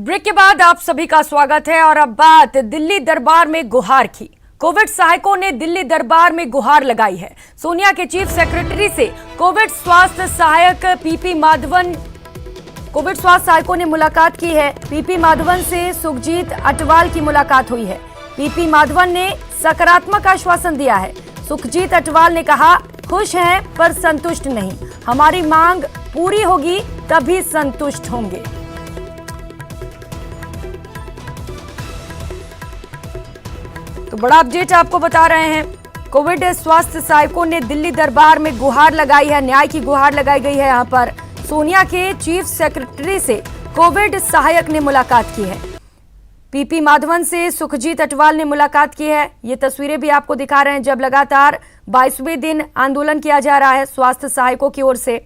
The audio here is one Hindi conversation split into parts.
ब्रेक के बाद आप सभी का स्वागत है और अब बात दिल्ली दरबार में गुहार की। कोविड सहायकों ने दिल्ली दरबार में गुहार लगाई है। सोनिया के चीफ सेक्रेटरी से कोविड स्वास्थ्य सहायक पीपी माधवन कोविड स्वास्थ्य सहायकों ने मुलाकात की है। पीपी माधवन से सुखजीत अटवाल की मुलाकात हुई है। पीपी माधवन ने सकारात्मक आश्वासन दिया है। सुखजीत अटवाल ने कहा, खुश हैं पर संतुष्ट नहीं, हमारी मांग पूरी होगी तभी संतुष्ट होंगे। तो बड़ा अपडेट आपको बता रहे हैं। कोविड स्वास्थ्य सहायकों ने दिल्ली दरबार में गुहार लगाई है, न्याय की गुहार लगाई गई है। यहां पर सोनिया के चीफ सेक्रेटरी से कोविड सहायक ने मुलाकात की है। पीपी माधवन से सुखजीत अटवाल ने मुलाकात की है। ये तस्वीरें भी आपको दिखा रहे हैं जब लगातार 22वें दिन आंदोलन किया जा रहा है स्वास्थ्य सहायकों की ओर से,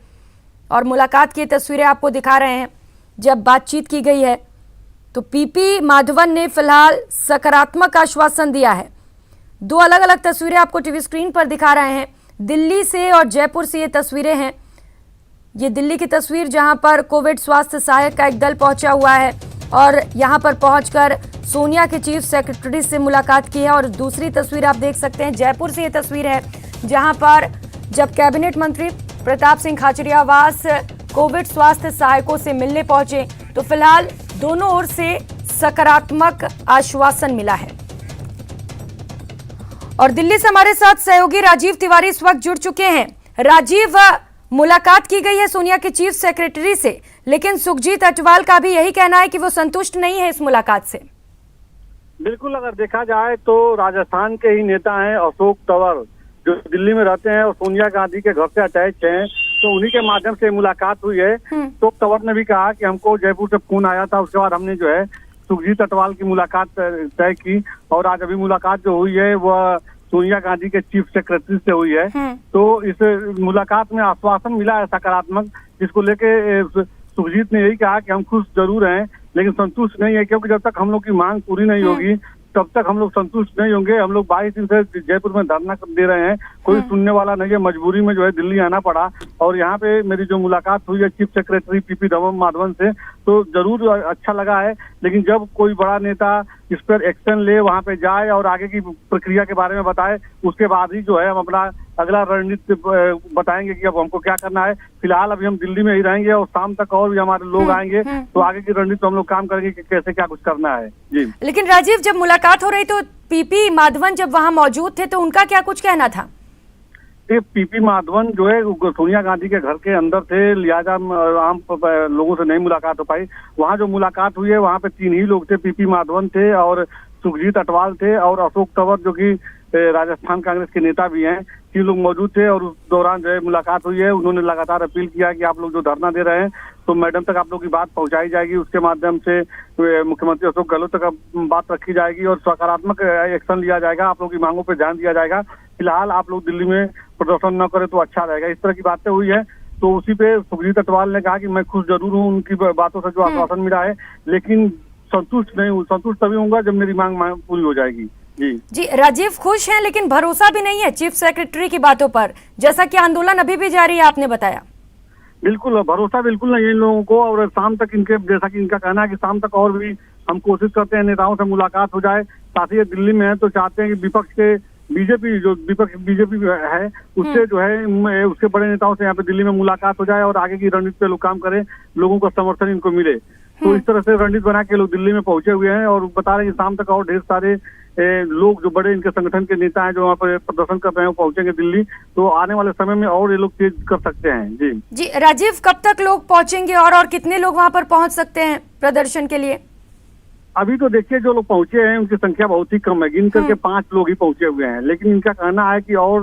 और मुलाकात की तस्वीरें आपको दिखा रहे हैं जब बातचीत की गई है। तो पीपी माधवन ने फिलहाल सकारात्मक आश्वासन दिया है। दो अलग अलग तस्वीरें आपको टीवी स्क्रीन पर दिखा रहे हैं, दिल्ली से और जयपुर से ये तस्वीरें हैं। ये दिल्ली की तस्वीर जहां पर कोविड स्वास्थ्य सहायक का एक दल पहुंचा हुआ है और यहां पर पहुंचकर सोनिया के चीफ सेक्रेटरी से मुलाकात की है। और दूसरी तस्वीर आप देख सकते हैं, जयपुर से ये तस्वीर है जहां पर जब कैबिनेट मंत्री प्रताप सिंह खाचरियावास कोविड स्वास्थ्य सहायकों से मिलने पहुंचे तो फिलहाल दोनों ओर से सकारात्मक आश्वासन मिला है। और दिल्ली से हमारे साथ सहयोगी राजीव तिवारी इस वक्त जुड़ चुके हैं। राजीव, मुलाकात की गई है सोनिया के चीफ सेक्रेटरी से, लेकिन सुखजीत अटवाल का भी यही कहना है कि वो संतुष्ट नहीं है इस मुलाकात से। बिल्कुल, अगर देखा जाए तो राजस्थान के ही नेता हैं अशोक तंवर, जो दिल्ली में रहते हैं और सोनिया गांधी के घर से अटैच हैं, तो उन्हीं के माध्यम से मुलाकात हुई है। अशोक तंवर ने भी कहा कि हमको जयपुर से फोन आया था, उसके बाद हमने जो है सुखजीत अटवाल की मुलाकात तय की और आज अभी मुलाकात जो हुई है वह सोनिया गांधी के चीफ सेक्रेटरी से हुई है। तो इस मुलाकात में आश्वासन मिला है सकारात्मक, जिसको लेके सुखजीत ने यही कहा कि हम खुश जरूर हैं लेकिन संतुष्ट नहीं है, क्योंकि जब तक हम लोग की मांग पूरी नहीं होगी तब तक हम लोग संतुष्ट नहीं होंगे। हम लोग 22 दिन से जयपुर में धरना दे रहे हैं, कोई सुनने वाला नहीं है, मजबूरी में जो है दिल्ली आना पड़ा। और यहाँ पे मेरी जो मुलाकात हुई है चीफ सेक्रेटरी पीपी माधवन से, तो जरूर अच्छा लगा है। लेकिन जब कोई बड़ा नेता इस पर एक्शन ले, वहाँ पे जाए और आगे की प्रक्रिया के बारे में बताए, उसके बाद ही जो है हम अपना अगला रणनीति बताएंगे कि अब हमको क्या करना है। फिलहाल अभी हम दिल्ली में ही रहेंगे और शाम तक और भी हमारे लोग आएंगे, तो आगे की रणनीति हम लोग काम करेंगे कि कैसे क्या कुछ करना है। जी, लेकिन राजीव, जब मुलाकात हो रही तो पीपी माधवन जब वहां मौजूद थे तो उनका क्या कुछ कहना था? पीपी माधवन जो है सोनिया गांधी के घर के अंदर थे, लिहाजा आम लोगों से नहीं मुलाकात हो पाई। वहाँ जो मुलाकात हुई है वहाँ पे 3 ही लोग थे, पीपी माधवन थे और सुखजीत अटवाल थे और अशोक तंवर जो कि राजस्थान कांग्रेस के नेता भी हैं, 3 लोग मौजूद थे। और उस दौरान जो है मुलाकात हुई है, उन्होंने लगातार अपील किया कि आप लोग जो धरना दे रहे हैं तो मैडम तक आप लोग की बात पहुंचाई जाएगी, उसके माध्यम से मुख्यमंत्री अशोक गहलोत तक बात रखी जाएगी और सकारात्मक एक्शन लिया जाएगा, आप लोग की मांगों पर ध्यान दिया जाएगा। फिलहाल आप लोग दिल्ली में प्रदर्शन न करें तो अच्छा रहेगा, इस तरह की बातें हुई है। तो उसी पे सुखजीत अटवाल ने कहा कि मैं खुश जरूर हूँ उनकी बातों से जो आश्वासन मिला है, लेकिन संतुष्ट नहीं हूँ। संतुष्ट तभी होऊंगा जब मेरी मांग पूरी हो जाएगी। जी राजीव, खुश हैं लेकिन भरोसा भी नहीं है चीफ सेक्रेटरी की बातों पर, जैसा कि आंदोलन अभी भी जारी है, आपने बताया। बिल्कुल, भरोसा बिल्कुल नहीं है इन लोगों को। और शाम तक इनके, जैसा कि इनका कहना है कि शाम तक और भी हम कोशिश करते हैं नेताओं से मुलाकात हो जाए। साथ ही दिल्ली में है तो चाहते हैं कि विपक्ष के बीजेपी है उससे जो है उसके बड़े नेताओं से यहाँ पे दिल्ली में मुलाकात हो जाए और आगे की रणनीति पे लोग काम करें, लोगों को समर्थन इनको मिले। तो इस तरह से रणनीति बना के लोग दिल्ली में पहुंचे हुए हैं और बता रहे हैं कि शाम तक और ढेर सारे लोग जो बड़े इनके संगठन के नेता हैं जो वहाँ पर प्रदर्शन कर रहे हैं वो पहुंचेंगे दिल्ली। तो आने वाले समय में और ये लोग तेज कर सकते हैं। जी राजीव, कब तक लोग पहुंचेंगे और कितने लोग वहाँ पर पहुंच सकते हैं प्रदर्शन के लिए? अभी तो देखिए जो लोग पहुंचे हैं उनकी संख्या बहुत ही कम है, गिन करके 5 लोग ही पहुंचे हुए हैं। लेकिन इनका कहना है कि और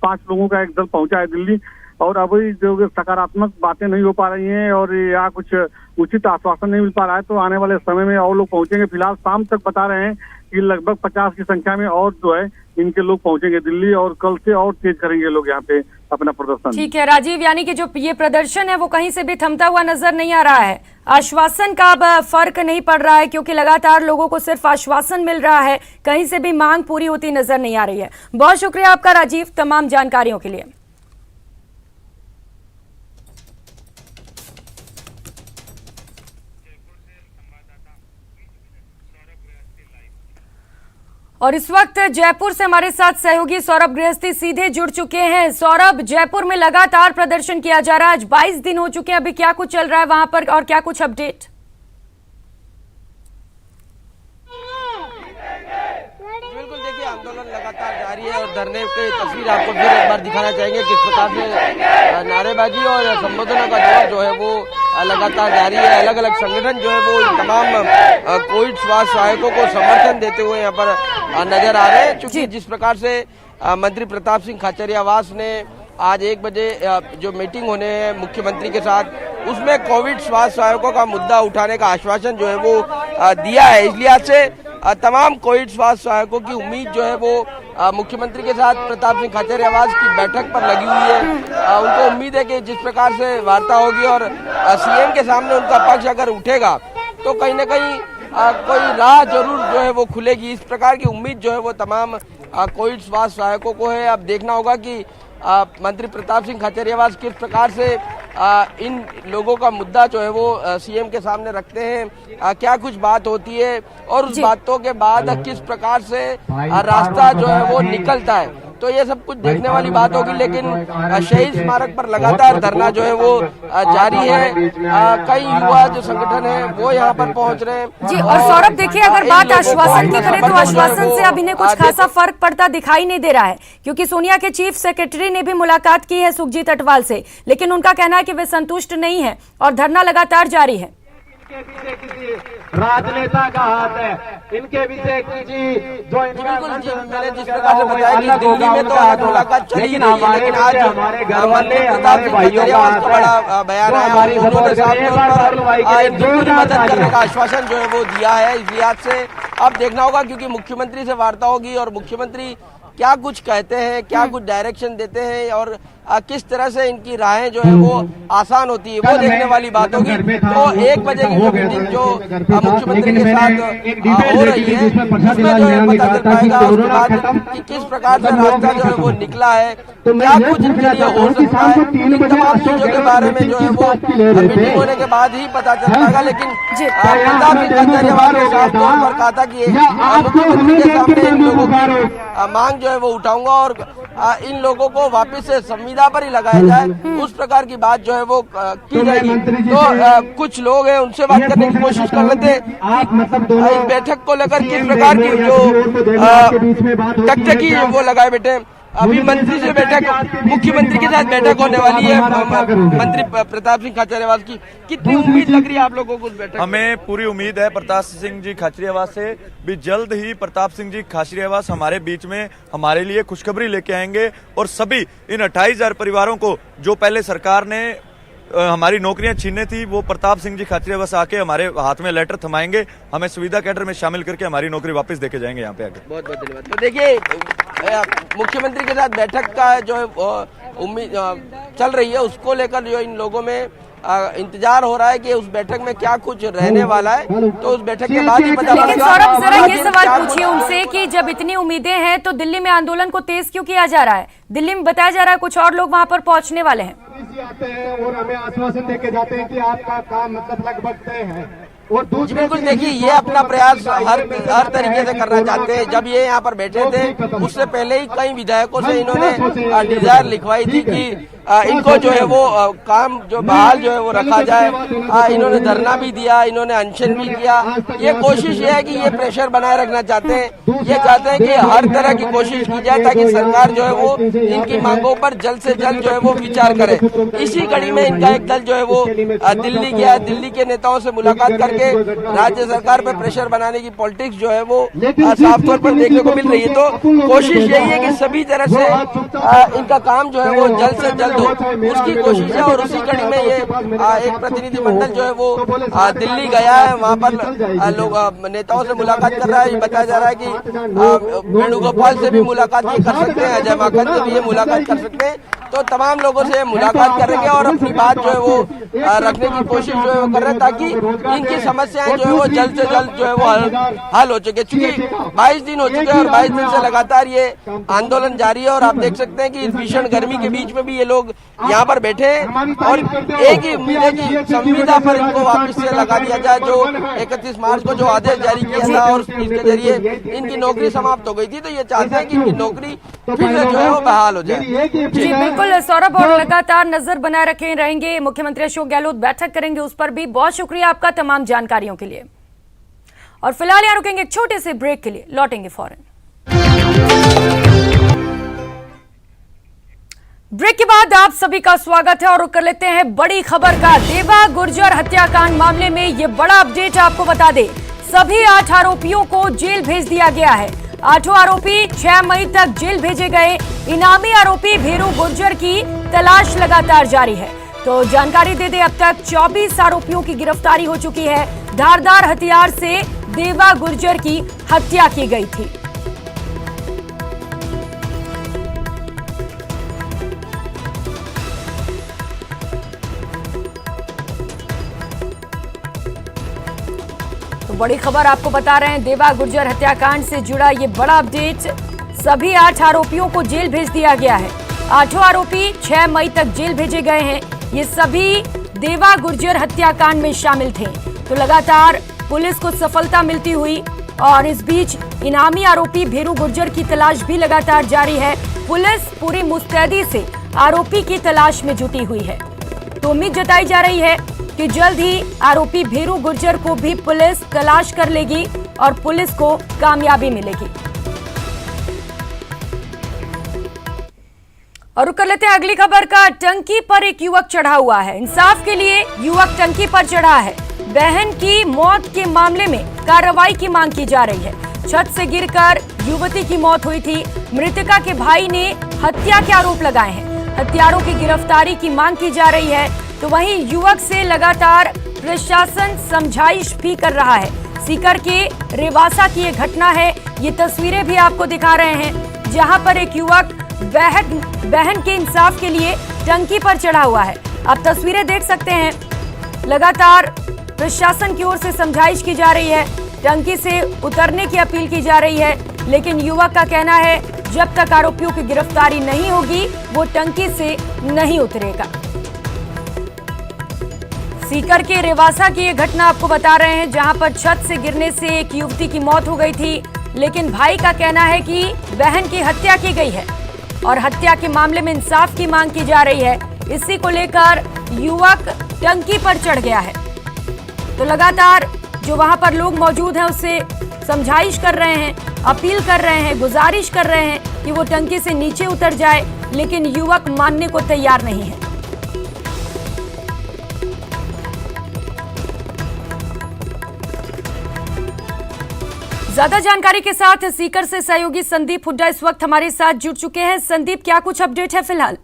5 लोगों का एक दल पहुंचा है दिल्ली और अभी जो सकारात्मक बातें नहीं हो पा रही हैं और या कुछ उचित आश्वासन नहीं मिल पा रहा है, तो आने वाले समय में और लोग पहुंचेंगे। फिलहाल शाम तक बता रहे हैं कि लगभग 50 की संख्या में और जो है इनके लोग पहुंचेंगे दिल्ली और कल से और तेज करेंगे लोग यहाँ पे अपना प्रदर्शन। ठीक है राजीव, यानी कि जो ये प्रदर्शन है वो कहीं से भी थमता हुआ नजर नहीं आ रहा है। आश्वासन का अब फर्क नहीं पड़ रहा है क्योंकि लगातार लोगों को सिर्फ आश्वासन मिल रहा है, कहीं से भी मांग पूरी होती नजर नहीं आ रही है। बहुत शुक्रिया आपका राजीव तमाम जानकारियों के लिए। और इस वक्त जयपुर से हमारे साथ सहयोगी सौरभ गृहस्थी सीधे जुड़ चुके हैं। सौरभ, जयपुर में लगातार प्रदर्शन किया जा रहा है, आज 22 दिन हो चुके हैं, अभी क्या कुछ चल रहा है वहां पर और क्या कुछ अपडेट? बिल्कुल, देखिए आंदोलन लगातार जारी है और धरने की तस्वीर आपको फिर एक बार दिखाना चाहेंगे किस प्रकार से नारेबाजी और संबोधनों का दौर जो है वो लगातार जारी है। अलग अलग संगठन जो है वो तमाम कोविड स्वास्थ्य सहायकों को समर्थन देते हुए यहाँ पर नजर आ रहे हैं। चूंकि जिस प्रकार से मंत्री प्रताप सिंह खाचरियावास ने आज 1 बजे जो मीटिंग होने है मुख्यमंत्री के साथ, उसमें कोविड स्वास्थ्य सहायकों का मुद्दा उठाने का आश्वासन जो है वो दिया है। इसलिए आज से तमाम कोविड स्वास्थ्य सहायकों की उम्मीद जो है वो मुख्यमंत्री के साथ प्रताप सिंह खाचरियावास की बैठक पर लगी हुई है। उनको उम्मीद है कि जिस प्रकार से वार्ता होगी और सीएम के सामने उनका पक्ष अगर उठेगा तो कहीं न कहीं कोई राह जरूर जो है वो खुलेगी। इस प्रकार की उम्मीद जो है वो तमाम कोविड स्वास्थ्य सहायकों को है। अब देखना होगा कि मंत्री प्रताप सिंह खाचरियावास किस प्रकार से इन लोगों का मुद्दा जो है वो सीएम के सामने रखते हैं, क्या कुछ बात होती है और उस बातों के बाद किस प्रकार से रास्ता जो है वो निकलता है। तो ये सब कुछ देखने वाली बात होगी। लेकिन शहीद स्मारक पर लगातार धरना जो है वो जारी है। कई युवा जो संगठन है वो यहाँ पर पहुँच रहे हैं। जी, और सौरभ देखिए, अगर बात आश्वासन की करें तो आश्वासन से अभी कुछ खासा फर्क पड़ता दिखाई नहीं दे रहा है, क्योंकि सोनिया के चीफ सेक्रेटरी ने भी मुलाकात की है सुखजीत अटवाल से, लेकिन उनका कहना है कि वे संतुष्ट नहीं है और धरना लगातार जारी है। इनके पीछे किसी राजनेता का हाथ है, इनके पीछे किसी जो मैंने जिस प्रकार से बताया कि दिल्ली में तो आज मुलाकात चली नहीं है, लेकिन आज हमारे घर वाले हमारे भाइयों का बड़ा बयान आया, उन्होंने साफ तौर पर मदद करने का आश्वासन जो है वो दिया है। इस लिहाज से अब देखना होगा, क्योंकि मुख्यमंत्री से वार्ता होगी और मुख्यमंत्री क्या कुछ कहते हैं, क्या कुछ डायरेक्शन देते हैं और किस तरह से इनकी राहें जो है वो आसान होती है, वो देखने वाली बात होगी। तो 1 बजे की जो मीटिंग जो मुख्यमंत्री के साथ हो रही है उसमें जो है पता चल पाएगा उसके बाद कि किस प्रकार से रास्ता जो है वो निकला है, क्या कुछ इनके लिए हो सकता है। इन तमाम चीजों के बारे में जो है वो मीटिंग होने के बाद ही पता चल पाएगा। लेकिन प्रताप सिंह खाचरियावास ने साफ तौर पर कहा था कि मुख्यमंत्री के सामने इन लोगों की मांग जो है वो उठाऊंगा और इन लोगों को वापस से संविदा पर ही लगाया जाए, उस प्रकार की बात जो है वो की जाएगी। तो कुछ लोग हैं उनसे बात करने की कोशिश कर लेते हैं। इस बैठक को लेकर किस प्रकार की जो टकटकी वो लगाए बैठे हैं। अभी मंत्री से बैठक, मुख्यमंत्री के साथ बैठक होने वाली है मंत्री प्रताप सिंह खाचरियावास की। कितनी उम्मीद लग रही है आप लोगों को उस बैठक? हमें पूरी उम्मीद है प्रताप सिंह जी खाचरियावास से भी जल्द ही प्रताप सिंह जी खाचरियावास हमारे बीच में हमारे लिए खुशखबरी लेके आएंगे और सभी इन 28,000 परिवारों को जो पहले सरकार ने हमारी नौकरियां छीनने थी, वो प्रताप सिंह जी खाचरियावास आके हमारे हाथ में लेटर थमाएंगे, हमें सुविधा कैडर में शामिल करके हमारी नौकरी वापस देके जाएंगे यहाँ पे आके। बहुत बहुत धन्यवाद। तो देखिए मुख्यमंत्री के साथ बैठक का जो उम्मीद चल रही है, उसको लेकर जो इन लोगों में इंतजार हो रहा है कि उस बैठक में क्या कुछ रहने वाला है, तो उस बैठक के बाद ही पता चलेगा। लेकिन सौरभ, जरा ये सवाल पूछिए उनसे कि जब इतनी उम्मीदें हैं तो दिल्ली में आंदोलन को तेज क्यों किया जा रहा है? दिल्ली में बताया जा रहा है कुछ और लोग वहां पर पहुंचने वाले हैं। आते हैं और हमें आश्वासन देके जाते हैं कि आपका काम मतलब लगभग तय है। और बिल्कुल देखिए, ये अपना प्रयास हर तरीके से करना चाहते हैं। जब ये यहाँ पर बैठे थे उससे पहले ही कई विधायकों से इन्होंने डिजायर लिखवाई थी कि इनको जो है वो काम जो बहाल जो है वो रखा जाए। इन्होंने धरना भी दिया, इन्होंने अनशन भी किया। ये कोशिश ये है कि ये प्रेशर बनाए रखना चाहते हैं। ये चाहते हैं कि हर तरह की कोशिश की जाए ताकि सरकार जो है वो इनकी मांगों पर जल्द से जल्द जो है वो विचार करे। इसी कड़ी में इनका एक दल जो है वो दिल्ली गया, दिल्ली के नेताओं से मुलाकात करके राज्य सरकार पर प्रेशर बनाने की पॉलिटिक्स जो है वो साफ तौर पर देखने को मिल रही है। तो कोशिश यही है कि सभी तरह से इनका काम जो है वो जल्द से जल्द हो, उसकी कोशिश है। और उसी कड़ी में ये एक प्रतिनिधिमंडल जो है वो दिल्ली गया है, वहाँ पर लोग नेताओं से मुलाकात कर रहा है। ये बताया जा रहा है कि वेणुगोपाल से भी मुलाकात ये कर सकते हैं, अजय माकन से भी ये मुलाकात कर सकते हैं। तो तमाम लोगों से मुलाकात करेंगे और अपनी बात जो है वो रखने की कोशिश जो है वो कर रहे हैं, ताकि इनकी समस्याएं जो है वो जल्द से जल्द जो है वो हल हो चुके। चूंकि 22 दिन हो चुके हैं और 22 दिन से लगातार ये आंदोलन जारी है और आप देख सकते हैं कि इस भीषण गर्मी के बीच में भी ये लोग यहाँ पर बैठे हैं और एक ही उम्मीद है कि संविदा पर इनको वापस से लगा दिया जाए, जो 31 मार्च को जो आदेश जारी किया था और इसके जरिए इनकी नौकरी समाप्त हो गई थी। तो ये चाहते हैं कि इनकी नौकरी फिर से जो है वो बहाल हो जाए। जी बिल्कुल सौरभ, और लगातार नजर बनाए रखे रहेंगे। मुख्यमंत्री अशोक गहलोत बैठक करेंगे, उस पर भी बहुत शुक्रिया आपका तमाम जानकारियों के लिए। और फिलहाल यहाँ रुकेंगे एक छोटे से ब्रेक के लिए, लौटेंगे फौरन। ब्रेक के बाद आप सभी का स्वागत है और कर लेते हैं बड़ी खबर का। देवा गुर्जर हत्याकांड मामले में ये बड़ा अपडेट आपको बता दें, सभी 8 आरोपियों को जेल भेज दिया गया है। 8 आरोपी 6 मई तक जेल भेजे गए। इनामी आरोपी भीरू गुर्जर की तलाश लगातार जारी है। तो जानकारी दे दें, अब तक 24 आरोपियों की गिरफ्तारी हो चुकी है। धारदार हथियार से देवा गुर्जर की हत्या की गई थी। तो बड़ी खबर आपको बता रहे हैं, देवा गुर्जर हत्याकांड से जुड़ा ये बड़ा अपडेट। सभी 8 आरोपियों को जेल भेज दिया गया है। 8 आरोपी 6 मई तक जेल भेजे गए हैं। ये सभी देवा गुर्जर हत्याकांड में शामिल थे। तो लगातार पुलिस को सफलता मिलती हुई और इस बीच इनामी आरोपी भीरू गुर्जर की तलाश भी लगातार जारी है। पुलिस पूरी मुस्तैदी से आरोपी की तलाश में जुटी हुई है। तो उम्मीद जताई जा रही है कि जल्द ही आरोपी भीरू गुर्जर को भी पुलिस तलाश कर लेगी और पुलिस को कामयाबी मिलेगी। और कर लेते हैं अगली खबर का। टंकी पर एक युवक चढ़ा हुआ है। इंसाफ के लिए युवक टंकी पर चढ़ा है। बहन की मौत के मामले में कार्रवाई की मांग की जा रही है। छत से गिरकर युवती की मौत हुई थी। मृतका के भाई ने हत्या के आरोप लगाए हैं। हत्यारों की गिरफ्तारी की मांग की जा रही है। तो वहीं युवक से लगातार प्रशासन समझाइश भी कर रहा है। सीकर के रेवासा की ये घटना है। ये तस्वीरें भी आपको दिखा रहे हैं, जहां पर एक युवक बहन के इंसाफ के लिए टंकी पर चढ़ा हुआ है। आप तस्वीरें देख सकते हैं। लगातार प्रशासन की ओर से समझाइश की जा रही है, टंकी से उतरने की अपील की जा रही है, लेकिन युवक का कहना है जब तक आरोपियों की गिरफ्तारी नहीं होगी वो टंकी से नहीं उतरेगा। सीकर के रेवासा की ये घटना आपको बता रहे हैं, जहां पर छत से गिरने से एक युवती की मौत हो गई थी, लेकिन भाई का कहना है कि बहन की हत्या की गई है और हत्या के मामले में इंसाफ की मांग की जा रही है। इसी को लेकर युवक टंकी पर चढ़ गया है। तो लगातार जो वहां पर लोग मौजूद हैं उससे समझाइश कर रहे हैं, अपील कर रहे हैं, गुजारिश कर रहे हैं कि वो टंकी से नीचे उतर जाए, लेकिन युवक मानने को तैयार नहीं है। ज्यादा जानकारी के साथ सीकर से सहयोगी संदीप हुड्डा इस वक्त हमारे साथ जुड़ चुके हैं। संदीप, क्या कुछ अपडेट है फिलहाल?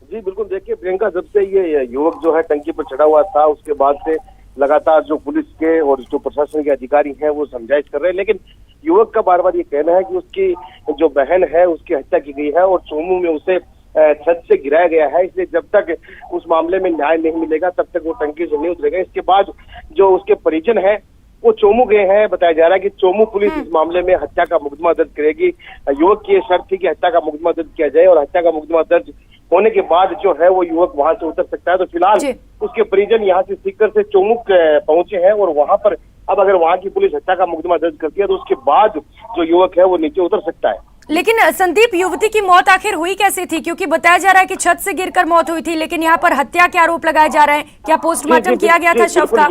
जी बिल्कुल, देखिए प्रियंका, जब से ये युवक जो है टंकी पर चढ़ा हुआ था उसके बाद से लगातार जो पुलिस के और जो प्रशासन के अधिकारी हैं वो समझाइश कर रहे हैं, लेकिन युवक का बार बार ये कहना है कि उसकी जो बहन है उसकी हत्या की गई है और चोमू में उसे छत से गिराया गया है। इसलिए जब तक उस मामले में न्याय नहीं मिलेगा तब तक वो टंकी से नहीं उतरेगा। इसके बाद जो उसके परिजन है वो चोमू गए हैं। बताया जा रहा है कि चोमू पुलिस इस मामले में हत्या का मुकदमा दर्ज करेगी। युवक की शर्त थी कि हत्या का मुकदमा दर्ज किया जाए और हत्या का मुकदमा दर्ज होने के बाद जो है वो युवक वहां से उतर सकता है। तो फिलहाल उसके परिजन यहाँ से सीकर से चोमू पहुंचे हैं और वहां पर अब अगर वहां की पुलिस हत्या का मुकदमा दर्ज करती है तो उसके बाद जो युवक है वो नीचे उतर सकता है। लेकिन संदीप, युवती की मौत आखिर हुई कैसे थी? क्योंकि बताया जा रहा है कि छत से गिरकर मौत हुई थी, लेकिन यहाँ पर हत्या के आरोप लगाए जा रहे हैं। क्या पोस्टमार्टम किया गया था शव का?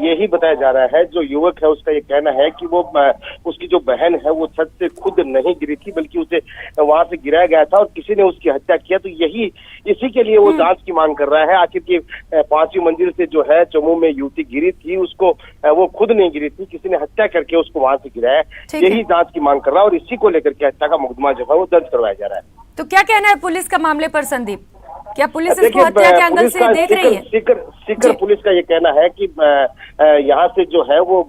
यही बताया जा रहा है। जो युवक है उसका ये कहना है कि वो उसकी जो बहन है वो छत से खुद नहीं गिरी थी, बल्कि उसे वहां से गिराया गया था और किसी ने उसकी हत्या किया। तो इसी के लिए वो जांच की मांग कर रहा है। आखिर की 5वीं मंजिल से जो है चोमू में युवती गिरी थी, उसको वो खुद नहीं गिरी थी, किसी ने हत्या करके उसको वहां से गिराया। यही जांच की मांग कर रहा है और इसी को लेकर के हत्या का मुकदमा जो है वो दर्ज करवाया जा रहा है। तो क्या कहना है पुलिस का मामले पर संदीप? क्या पुलिस इसको हत्या के एंगल से देख रही है? सीकर पुलिस का ये कहना है कि यहाँ से जो है वो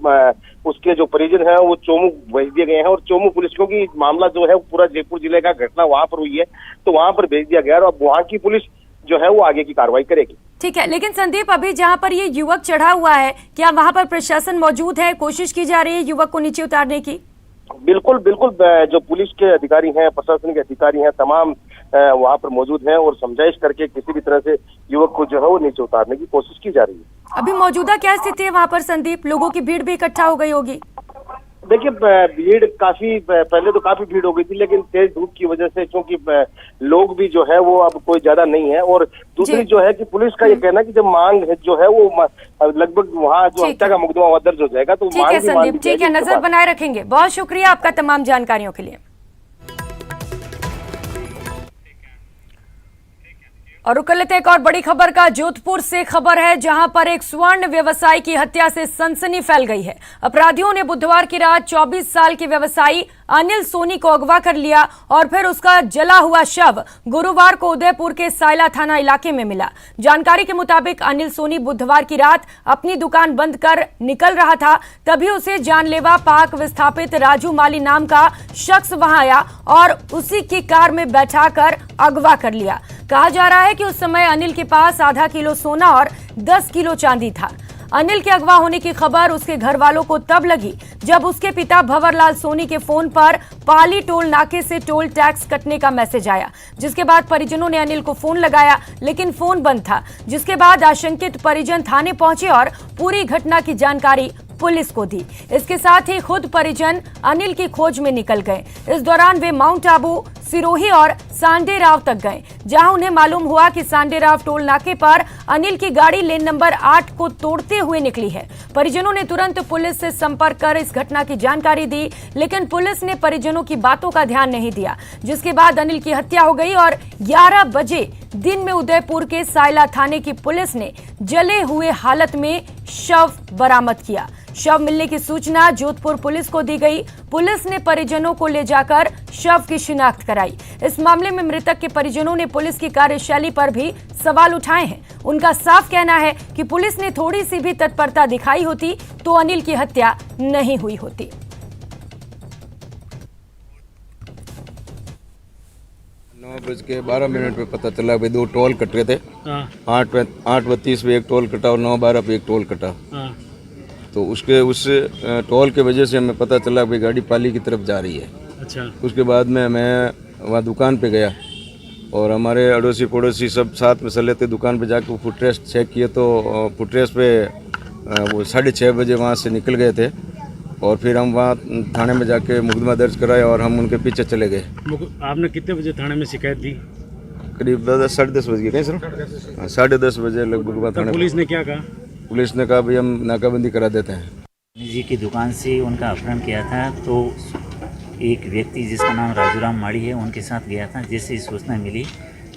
उसके जो परिजन हैं वो चोमू भेज दिए गए हैं, और चोमू पुलिस, क्योंकि मामला जो है पूरा जयपुर जिले का घटना वहां पर हुई है, तो वहां पर भेज दिया गया, और अब वहां की पुलिस जो है वो आगे की कार्रवाई करेगी। ठीक है, लेकिन संदीप, अभी जहां पर ये युवक चढ़ा हुआ है, क्या वहां पर प्रशासन मौजूद है? कोशिश की जा रही है युवक को नीचे उतारने की? बिल्कुल बिल्कुल, जो पुलिस के अधिकारी हैं, प्रशासन के अधिकारी हैं, तमाम वहां पर मौजूद हैं, और समझाइश करके किसी भी तरह से युवक को जो है वो नीचे उतारने की कोशिश की जा रही है। अभी मौजूदा क्या स्थिति है वहां पर संदीप? लोगों की भीड़ भी इकट्ठा हो गई होगी। देखिए, भीड़ काफी, पहले तो काफी भीड़ हो गई थी, लेकिन तेज धूप की वजह से, क्योंकि लोग भी जो है वो अब कोई ज्यादा नहीं है, और दूसरी जो है कि पुलिस का ये कहना है कि जब मांग जो है वो लगभग वहाँ जो हत्या का मुकदमा वहाँ दर्ज हो जाएगा, तो ठीक है संदीप, ठीक है, नजर बनाए रखेंगे। बहुत शुक्रिया आपका तमाम जानकारियों के लिए। और रुक लेते हैं एक और बड़ी खबर का। जोधपुर से खबर है, जहां पर एक स्वर्ण व्यवसायी की हत्या से सनसनी फैल गई है। अपराधियों ने बुधवार की रात 24 साल के व्यवसायी अनिल सोनी को अगवा कर लिया और फिर उसका जला हुआ शव गुरुवार को उदयपुर के सायला थाना इलाके में मिला। जानकारी के मुताबिक अनिल सोनी बुधवार की रात अपनी दुकान बंद कर निकल रहा था, तभी उसे जानलेवा पाक विस्थापित राजू माली नाम का शख्स वहां आया और उसी की कार में बैठाकर अगवा कर लिया। कहा जा रहा है कि उस समय अनिल के पास आधा किलो सोना और 10 किलो चांदी था। अनिल के अगवा होने की खबर उसके घर वालों को तब लगी जब उसके पिता भंवरलाल सोनी के फोन पर पाली टोल नाके से टोल टैक्स कटने का मैसेज आया, जिसके बाद परिजनों ने अनिल को फोन लगाया, लेकिन फोन बंद था। जिसके बाद आशंकित परिजन थाने पहुंचे और पूरी घटना की जानकारी पुलिस को दी। इसके साथ ही खुद परिजन अनिल की खोज में निकल गए। इस दौरान वे माउंट आबू, सिरोही और सांडेराव तक गए, जहां उन्हें मालूम हुआ कि सांडेराव टोल नाके पर अनिल की गाड़ी लेन नंबर 8 को तोड़ते हुए निकली है। परिजनों ने तुरंत पुलिस से संपर्क कर इस घटना की जानकारी दी, लेकिन पुलिस ने परिजनों की बातों का ध्यान नहीं दिया, जिसके बाद अनिल की हत्या हो गई और 11 बजे दिन में उदयपुर के सायला थाने की पुलिस ने जले हुए हालत में शव बरामद किया। शव मिलने की सूचना जोधपुर पुलिस को दी गई। पुलिस ने परिजनों को ले जाकर शव की शिनाख्त कराई। इस मामले में मृतक के परिजनों ने पुलिस की कार्यशैली पर भी सवाल उठाए हैं। उनका साफ कहना है कि पुलिस ने थोड़ी सी भी तत्परता दिखाई होती तो अनिल की हत्या नहीं हुई होती। 9:12 पे पता चला भाई 2 टोल कट रहे थे। 8:32 पे एक टोल कटा और 9:12 पे एक टोल कटा। तो उस टोल के वजह से हमें पता चला भाई गाड़ी पाली की तरफ जा रही है। अच्छा। उसके बाद में मैं वहाँ दुकान पे गया और हमारे अड़ोसी पड़ोसी सब साथ में चले थे। दुकान पे जाकर फुट रेस्ट चेक किए तो फुट रेस्ट पे वो 6:30 बजे वहाँ से निकल गए थे और फिर हम वहाँ थाने में जाके मुकदमा दर्ज कराया और हम उनके पीछे चले गए। आपने कितने बजे थाने में शिकायत दी? करीब 10-10:30 बज गए सर। 10:30 बजे लगभग थाने। पुलिस ने क्या कहा? पुलिस ने कहा भाई हम नाकाबंदी करा देते हैं। जी की दुकान से उनका अपहरण किया था, तो एक व्यक्ति जिसका नाम राजूराम माड़ी है उनके साथ गया था। जैसे सूचना मिली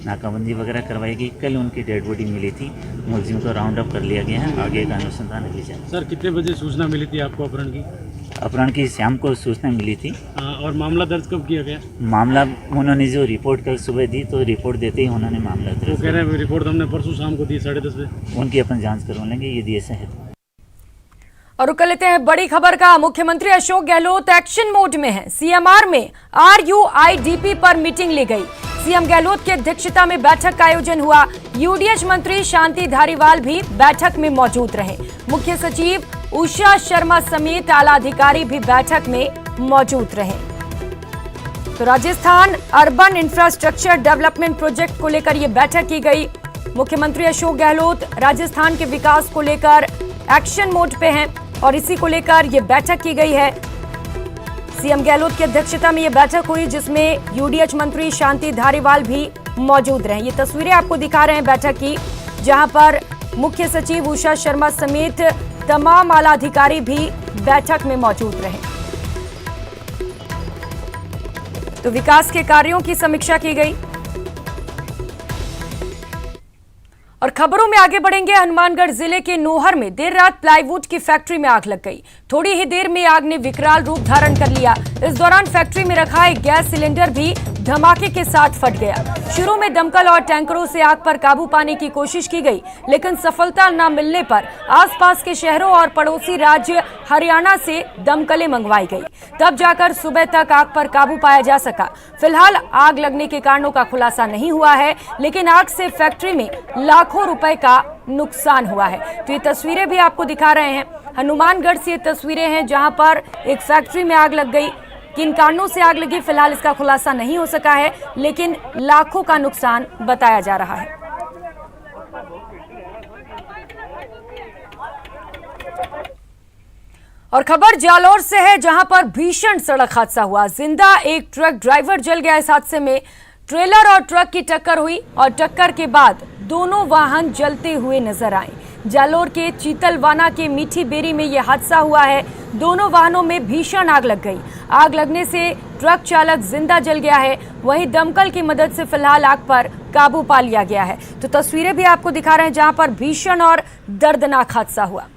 नाकाबंदी वगैरह करवाई गई। कल उनकी डेड बॉडी मिली थी, मुलजिम को राउंड अप कर लिया गया है, आगे का अनुसंधान अभी जारी। सर कितने बजे सूचना मिली थी आपको अपहरण की? अपहरण की शाम को सूचना मिली थी। और मामला दर्ज कब किया गया? मामला उन्होंने जो रिपोर्ट कल सुबह दी तो रिपोर्ट देते ही उन्होंने मामला दर्ज। वो कह रहे हैं रिपोर्ट हमने परसों शाम को दी 10:30 बजे। उनकी अपन जांच करवा लेंगे यदि ऐसा है। और रुक लेते हैं बड़ी खबर का। मुख्यमंत्री अशोक गहलोत एक्शन मोड में हैं। सीएमआर में RUIDP पर मीटिंग ली गई। सीएम गहलोत की अध्यक्षता में बैठक का आयोजन हुआ। यूडीएच मंत्री शांति धारीवाल भी बैठक में मौजूद रहे। मुख्य सचिव उषा शर्मा समेत आला अधिकारी भी बैठक में मौजूद रहे। तो Rajasthan urban infrastructure development project को लेकर यह बैठक की गई। मुख्यमंत्री अशोक गहलोत राजस्थान के विकास को लेकर एक्शन मोड पे हैं और इसी को लेकर यह बैठक की गई है। सीएम गहलोत की अध्यक्षता में यह बैठक हुई, जिसमें यूडीएच मंत्री शांति धारीवाल भी मौजूद रहे। ये तस्वीरें आपको दिखा रहे हैं बैठक की, जहां पर मुख्य सचिव उषा शर्मा समेत तमाम आला अधिकारी भी बैठक में मौजूद रहे। तो विकास के कार्यों की समीक्षा की गई। और खबरों में आगे बढ़ेंगे। हनुमानगढ़ जिले के नोहर में देर रात प्लाईवुड की फैक्ट्री में आग लग गई। थोड़ी ही देर में आग ने विकराल रूप धारण कर लिया। इस दौरान फैक्ट्री में रखा एक गैस सिलेंडर भी धमाके के साथ फट गया। शुरू में दमकल और टैंकरों से आग पर काबू पाने की कोशिश की गई, लेकिन सफलता न मिलने पर आसपास के शहरों और पड़ोसी राज्य हरियाणा से दमकलें मंगवाई गई। तब जाकर सुबह तक आग पर काबू पाया जा सका। फिलहाल आग लगने के कारणों का खुलासा नहीं हुआ है, लेकिन आग से फैक्ट्री में लाखों रुपए का नुकसान हुआ है। तो ये तस्वीरें भी आपको दिखा रहे हैं। हनुमानगढ़ से ये तस्वीरें हैं जहां पर एक फैक्ट्री में आग लग गई। किन कारणों से आग लगी फिलहाल इसका खुलासा नहीं हो सका है, लेकिन लाखों का नुकसान बताया जा रहा है। और खबर जालौर से है, जहां पर भीषण सड़क हादसा हुआ। जिंदा एक ट्रक ड्राइवर जल गया। इस हादसे में ट्रेलर और ट्रक की टक्कर हुई और टक्कर के बाद दोनों वाहन जलते हुए नजर आए। जालौर के चीतलवाना के मीठी बेरी में यह हादसा हुआ है। दोनों वाहनों में भीषण आग लग गई। आग लगने से ट्रक चालक जिंदा जल गया है, वहीं दमकल की मदद से फिलहाल आग पर काबू पा लिया गया है। तो तस्वीरें भी आपको दिखा रहे हैं जहां पर भीषण और दर्दनाक हादसा हुआ।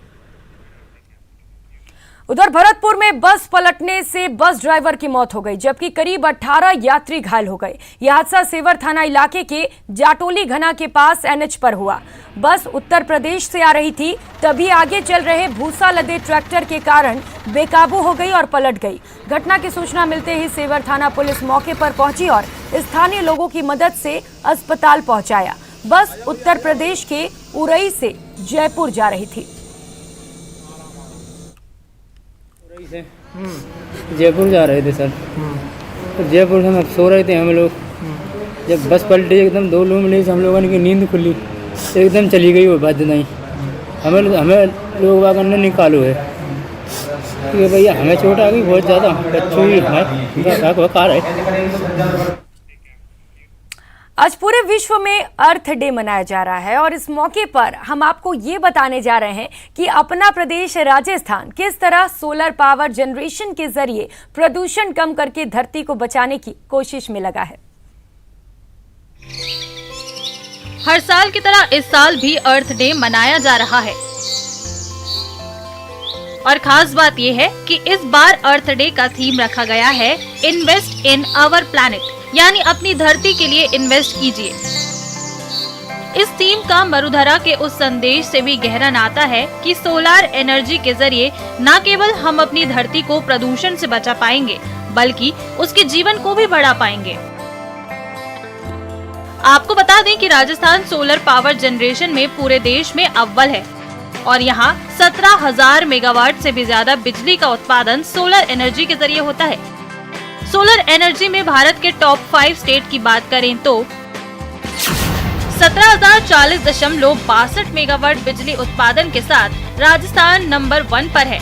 उधर भरतपुर में बस पलटने से बस ड्राइवर की मौत हो गई, जबकि करीब 18 यात्री घायल हो गए। यह हादसा सेवर थाना इलाके के जाटोली घना के पास एनएच पर हुआ। बस उत्तर प्रदेश से आ रही थी, तभी आगे चल रहे भूसा लदे ट्रैक्टर के कारण बेकाबू हो गई और पलट गई। घटना की सूचना मिलते ही सेवर थाना पुलिस मौके पर पहुंची और स्थानीय लोगों की मदद से अस्पताल पहुंचाया। बस उत्तर प्रदेश के उरई से जयपुर जा रही थी। जयपुर जा रहे थे सर। तो जयपुर से हम सो रहे थे हम लोग। जब बस पलटी एकदम दो लोग मिले, हम लोगों की नींद खुली, एकदम चली गई वो बात नहीं। हमें लोग वागन ने निकालो है कि भैया हमें चोट आ गई बहुत ज़्यादा, बच्चों ही कार है। आज पूरे विश्व में अर्थ डे मनाया जा रहा है और इस मौके पर हम आपको ये बताने जा रहे हैं कि अपना प्रदेश राजस्थान किस तरह सोलर पावर जनरेशन के जरिए प्रदूषण कम करके धरती को बचाने की कोशिश में लगा है। हर साल की तरह इस साल भी अर्थ डे मनाया जा रहा है और खास बात यह है कि इस बार अर्थ डे का थीम रखा गया है इन्वेस्ट इन आवर प्लैनेट, यानी अपनी धरती के लिए इन्वेस्ट कीजिए। इस थीम का मरुधरा के उस संदेश से भी गहरा नाता है कि सोलर एनर्जी के जरिए न केवल हम अपनी धरती को प्रदूषण से बचा पाएंगे, बल्कि उसके जीवन को भी बढ़ा पाएंगे। आपको बता दें कि राजस्थान सोलर पावर जनरेशन में पूरे देश में अव्वल है और यहाँ 17,000 मेगावाट से भी ज्यादा बिजली का उत्पादन सोलर एनर्जी के जरिए होता है। सोलर एनर्जी में भारत के टॉप 5 स्टेट की बात करें तो 17,040.62 मेगावाट बिजली उत्पादन के साथ राजस्थान नंबर 1 पर है।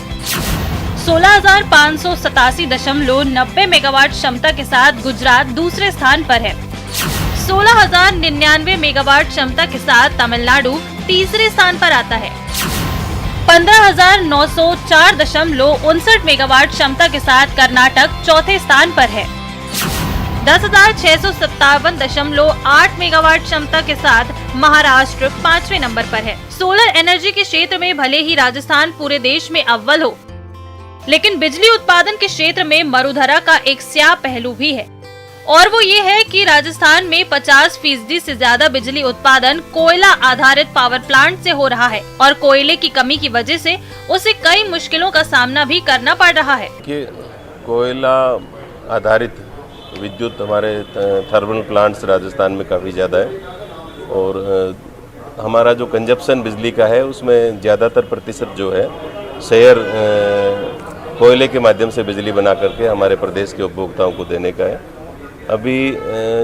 16,587.90 मेगावाट क्षमता के साथ गुजरात दूसरे स्थान पर है। 16,099 मेगावाट क्षमता के साथ तमिलनाडु तीसरे स्थान पर आता है। 15,904.59 मेगावाट क्षमता के साथ कर्नाटक चौथे स्थान पर है। 10,657.8 मेगावाट क्षमता के साथ महाराष्ट्र 5वें नंबर पर है। सोलर एनर्जी के क्षेत्र में भले ही राजस्थान पूरे देश में अव्वल हो, लेकिन बिजली उत्पादन के क्षेत्र में मरुधरा का एक स्याह पहलू भी है और वो ये है कि राजस्थान में 50% से ज्यादा बिजली उत्पादन कोयला आधारित पावर प्लांट से हो रहा है और कोयले की कमी की वजह से उसे कई मुश्किलों का सामना भी करना पड़ रहा है। कि कोयला आधारित विद्युत हमारे थर्मल प्लांट्स राजस्थान में काफ़ी ज़्यादा है और हमारा जो कंजप्शन बिजली का है उसमें ज़्यादातर प्रतिशत जो है शेयर कोयले के माध्यम से बिजली बना करके हमारे प्रदेश के उपभोक्ताओं को देने का है। अभी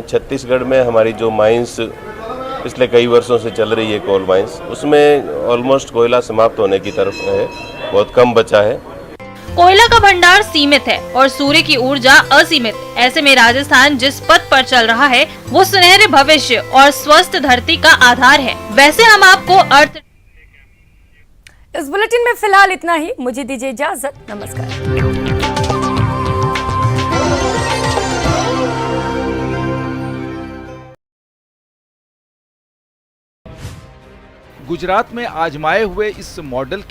छत्तीसगढ़ में हमारी जो माइंस पिछले कई वर्षों से चल रही है कोल माइंस, उसमें ऑलमोस्ट कोयला समाप्त होने की तरफ है, बहुत कम बचा है। कोयला का भंडार सीमित है और सूर्य की ऊर्जा असीमित। ऐसे में राजस्थान जिस पथ पर चल रहा है वो सुनहरे भविष्य और स्वस्थ धरती का आधार है। वैसे हम आपको अर्थ इस बुलेटिन में फिलहाल इतना ही। मुझे दीजिए इजाजत। नमस्कार। गुजरात में आजमाए हुए इस मॉडल